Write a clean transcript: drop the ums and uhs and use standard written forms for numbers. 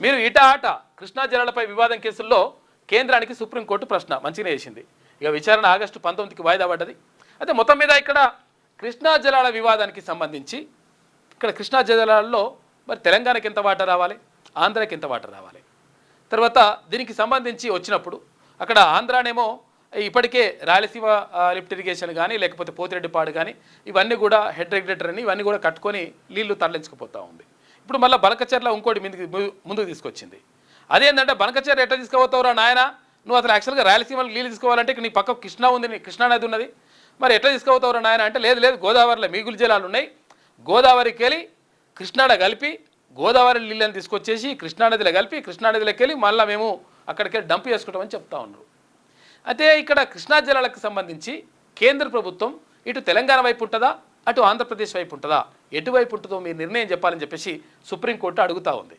మీరు ఆట కృష్ణా జలాలపై వివాదం కేసుల్లో కేంద్రానికి సుప్రీంకోర్టు ప్రశ్న మంచిగానే వేసింది. ఇక విచారణ ఆగస్టు 19కి వాయిదా పడ్డది. అయితే మొత్తం మీద ఇక్కడ కృష్ణా జలాల వివాదానికి సంబంధించి ఇక్కడ కృష్ణా జలాలలో మరి తెలంగాణకి ఎంత వాటా రావాలి, ఆంధ్రాకి ఎంత వాటా రావాలి, తర్వాత దీనికి సంబంధించి వచ్చినప్పుడు అక్కడ ఆంధ్రానేమో ఇప్పటికే రాయలసీమ లిఫ్ట్ ఇరిగేషన్ కానీ లేకపోతే పోతిరెడ్డిపాడు కానీ ఇవన్నీ కూడా హెడ్ రెగ్యులేటర్ అని ఇవన్నీ కూడా కట్టుకొని నీళ్లు తరలించుకుపోతూ ఉంది. ఇప్పుడు మళ్ళీ బనకచెర్ల ఇంకోటి ముందుకు తీసుకొచ్చింది. అదేంటంటే బనకచెర్ల ఎట్లా తీసుకుపోతావురా నాయన, నువ్వు అసలు యాక్చువల్గా రాయలసీమలో నీళ్ళు తీసుకోవాలంటే నీ పక్క కృష్ణా ఉంది, కృష్ణా నది ఉన్నది, మరి ఎట్లా తీసుకుపోతావురా నాయన అంటే లేదు గోదావరిలో మిగులు జలాలు ఉన్నాయి, గోదావరికి వెళ్ళి కృష్ణాడ కలిపి గోదావరి నీళ్ళని తీసుకొచ్చేసి కృష్ణానదిలో కలిపి కృష్ణానదిలోకి వెళ్ళి మళ్ళీ మేము అక్కడికి డంప్ చేసుకుంటామని చెప్తా ఉన్నారు. అయితే ఇక్కడ కృష్ణా జలాలకు సంబంధించి కేంద్ర ప్రభుత్వం ఇటు తెలంగాణ వైపు ఉంటుందా అటు ఆంధ్రప్రదేశ్ వైపు ఉంటుందా, ఎటువైపు ఉంటుందో మీరు నిర్ణయం చెప్పాలని చెప్పేసి సుప్రీంకోర్టు అడుగుతూ ఉంది.